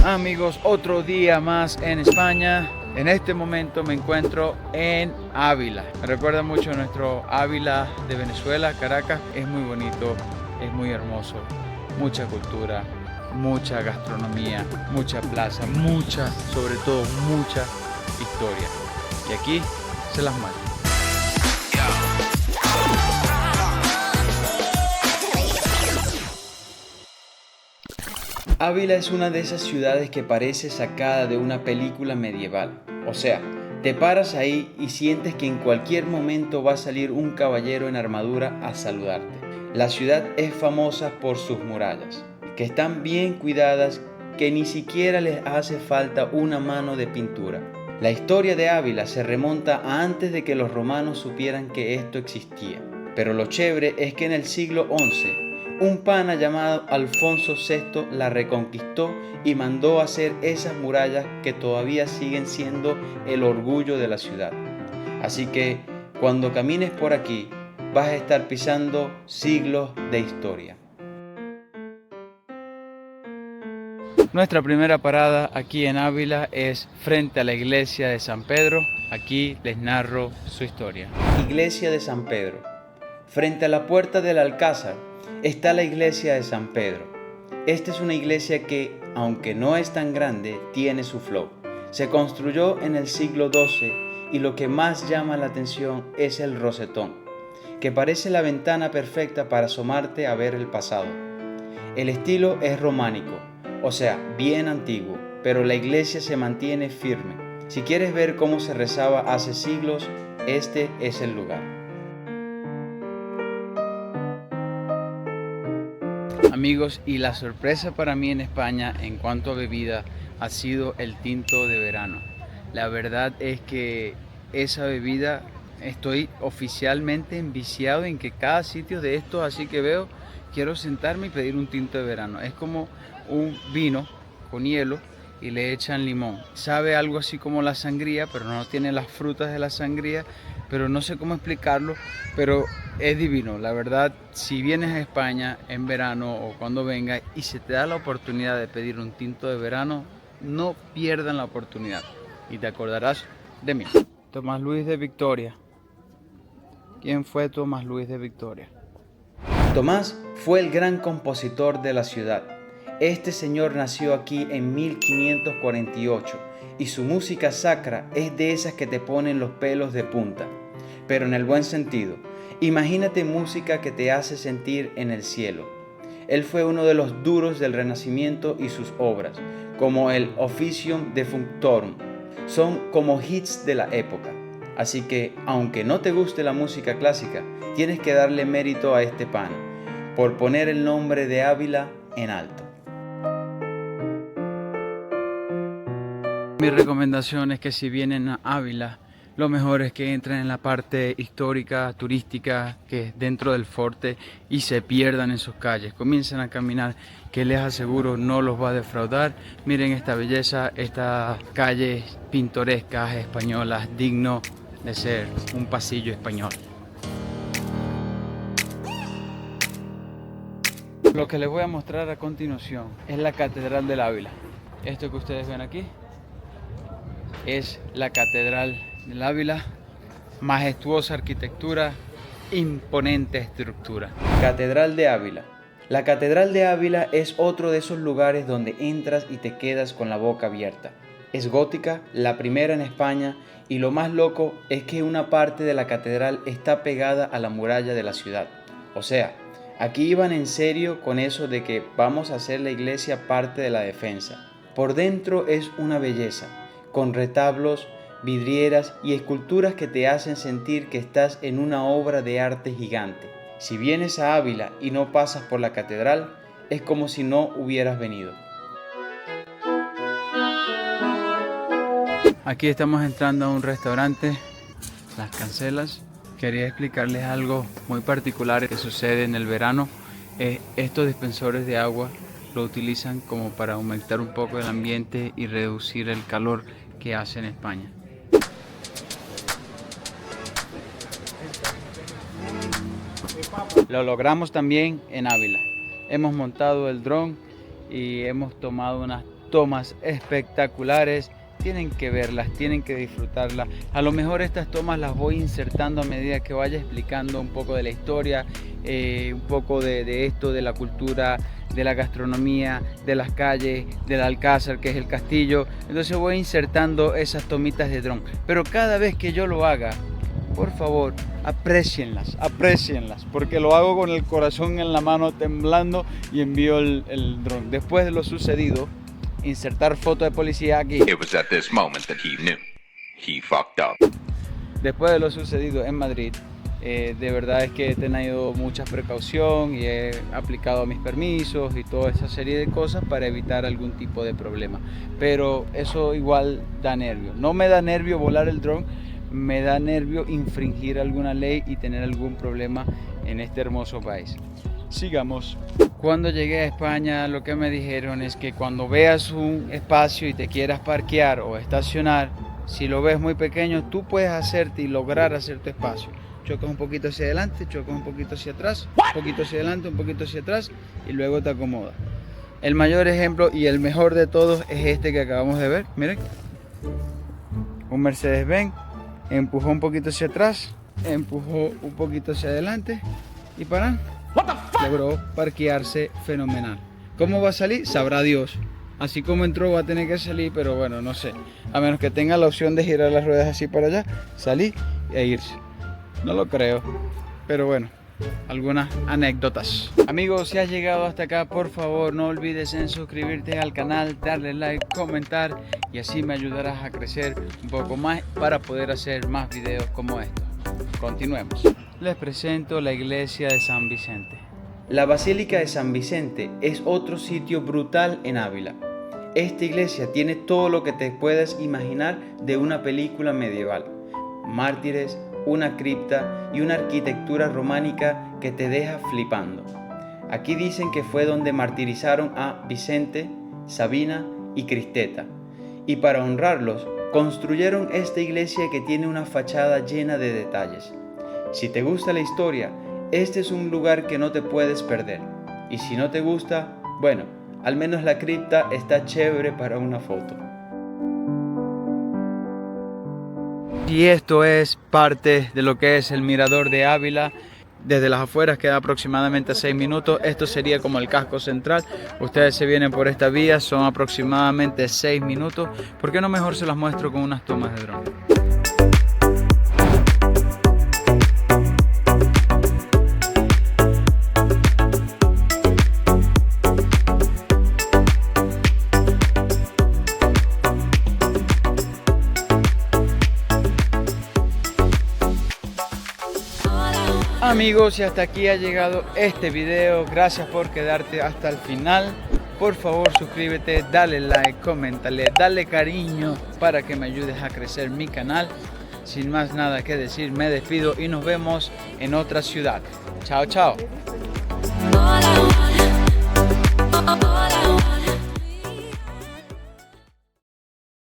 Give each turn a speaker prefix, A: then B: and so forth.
A: Amigos, otro día más en España. En este momento me encuentro en Ávila. Me recuerda mucho a nuestro Ávila de Venezuela, Caracas. Es muy bonito, es muy hermoso. Mucha cultura, mucha gastronomía, mucha plaza, sobre todo mucha historia. Y aquí se las muestro. Ávila es una de esas ciudades que parece sacada de una película medieval. O sea, te paras ahí y sientes que en cualquier momento va a salir un caballero en armadura a saludarte. La ciudad es famosa por sus murallas, que están bien cuidadas, que ni siquiera les hace falta una mano de pintura. La historia de Ávila se remonta a antes de que los romanos supieran que esto existía. Pero lo chévere es que en el siglo XI, un pana llamado Alfonso VI la reconquistó y mandó a hacer esas murallas que todavía siguen siendo el orgullo de la ciudad. Así que cuando camines por aquí vas a estar pisando siglos de historia. Nuestra primera parada aquí en Ávila es frente a la iglesia de San Pedro. Aquí les narro su historia. Iglesia de San Pedro. Frente a la puerta del Alcázar está la iglesia de San Pedro. Esta es una iglesia que, aunque no es tan grande, tiene su flow. Se construyó en el siglo XII y lo que más llama la atención es el rosetón, que parece la ventana perfecta para asomarte a ver el pasado. El estilo es románico, o sea, bien antiguo, pero la iglesia se mantiene firme. Si quieres ver cómo se rezaba hace siglos, este es el lugar. Amigos, y la sorpresa para mí en España en cuanto a bebida ha sido el tinto de verano. La verdad es que esa bebida estoy oficialmente enviciado en que cada sitio de estos así que veo, quiero sentarme y pedir un tinto de verano. Es como un vino con hielo y le echan limón. Sabe algo así como la sangría, pero no tiene las frutas de la sangría, pero no sé cómo explicarlo, pero es divino. La verdad, si vienes a España en verano o cuando vengas y se te da la oportunidad de pedir un tinto de verano, no pierdan la oportunidad y te acordarás de mí. Tomás Luis de Victoria. ¿Quién fue Tomás Luis de Victoria? Tomás fue el gran compositor de la ciudad. Este señor nació aquí en 1548 y su música sacra es de esas que te ponen los pelos de punta, pero en el buen sentido. Imagínate música que te hace sentir en el cielo. Él fue uno de los duros del Renacimiento y sus obras, como el Officium Defunctorum, son como hits de la época. Así que, aunque no te guste la música clásica, tienes que darle mérito a este pana, por poner el nombre de Ávila en alto. Mi recomendación es que si vienen a Ávila, lo mejor es que entren en la parte histórica, turística, que es dentro del forte y se pierdan en sus calles. Comiencen a caminar, que les aseguro no los va a defraudar. Miren esta belleza, estas calles pintorescas españolas, digno de ser un pasillo español. Lo que les voy a mostrar a continuación es la Catedral del Ávila. Esto que ustedes ven aquí es la Catedral del Ávila, majestuosa arquitectura, imponente estructura. Catedral de Ávila. La Catedral de Ávila es otro de esos lugares donde entras y te quedas con la boca abierta. Es gótica, la primera en España, y lo más loco es que una parte de la catedral está pegada a la muralla de la ciudad. O sea, aquí iban en serio con eso de que vamos a hacer la iglesia parte de la defensa. Por dentro es una belleza, con retablos, vidrieras y esculturas que te hacen sentir que estás en una obra de arte gigante. Si vienes a Ávila y no pasas por la catedral, es como si no hubieras venido. Aquí estamos entrando a un restaurante, Las Cancelas. Quería explicarles algo muy particular que sucede en el verano. Estos dispensores de agua lo utilizan como para aumentar un poco el ambiente y reducir el calor que hace en España. Lo logramos también en Ávila. Hemos montado el dron y hemos tomado unas tomas espectaculares. Tienen que verlas, tienen que disfrutarlas. A lo mejor estas tomas las voy insertando a medida que vaya explicando un poco de la historia, un poco de esto, de la cultura, de la gastronomía, de las calles, del Alcázar, que es el castillo. Entonces voy insertando esas tomitas de dron. Pero cada vez que yo lo haga, por favor, aprécienlas, porque lo hago con el corazón en la mano temblando y envío el dron. Después de lo sucedido, insertar foto de policía aquí.
B: It was at this moment that he knew he fucked up.
A: Después de lo sucedido en Madrid, de verdad es que he tenido mucha precaución y he aplicado mis permisos y toda esa serie de cosas para evitar algún tipo de problema. Pero eso igual da nervio. No me da nervio volar el dron, me da nervio infringir alguna ley y tener algún problema en este hermoso país. Sigamos. Cuando llegué a España, lo que me dijeron es que cuando veas un espacio y te quieras parquear o estacionar, si lo ves muy pequeño, tú puedes hacerte y lograr hacer tu espacio. Chocas un poquito hacia adelante, chocas un poquito hacia atrás, un poquito hacia adelante, un poquito hacia atrás y luego te acomodas. El mayor ejemplo y el mejor de todos es este que acabamos de ver. Miren, un Mercedes-Benz empujó un poquito hacia atrás, empujó un poquito hacia adelante y paran. Logró parquearse fenomenal. ¿Cómo va a salir? Sabrá Dios. Así como entró va a tener que salir, pero bueno, no sé. A menos que tenga la opción de girar las ruedas así para allá, salir e irse. No lo creo, pero bueno, algunas anécdotas. Amigos, si has llegado hasta acá, por favor no olvides en suscribirte al canal, darle like, comentar y así me ayudarás a crecer un poco más para poder hacer más videos como estos. Continuemos. Les presento la iglesia de San Vicente. La Basílica de San Vicente es otro sitio brutal en Ávila. Esta iglesia tiene todo lo que te puedas imaginar de una película medieval. Mártires, una cripta y una arquitectura románica que te deja flipando. Aquí dicen que fue donde martirizaron a Vicente, Sabina y Cristeta. Y para honrarlos, construyeron esta iglesia que tiene una fachada llena de detalles. Si te gusta la historia, este es un lugar que no te puedes perder. Y si no te gusta, bueno, al menos la cripta está chévere para una foto. Y esto es parte de lo que es el mirador de Ávila. Desde las afueras queda aproximadamente 6 minutos. Esto sería como el casco central. Ustedes se vienen por esta vía, son aproximadamente 6 minutos. ¿Por qué no mejor se las muestro con unas tomas de dron? Amigos, y hasta aquí ha llegado este video. Gracias por quedarte hasta el final. Por favor, suscríbete, dale like, coméntale, dale cariño para que me ayudes a crecer mi canal. Sin más nada que decir, me despido y nos vemos en otra ciudad. Chao, chao.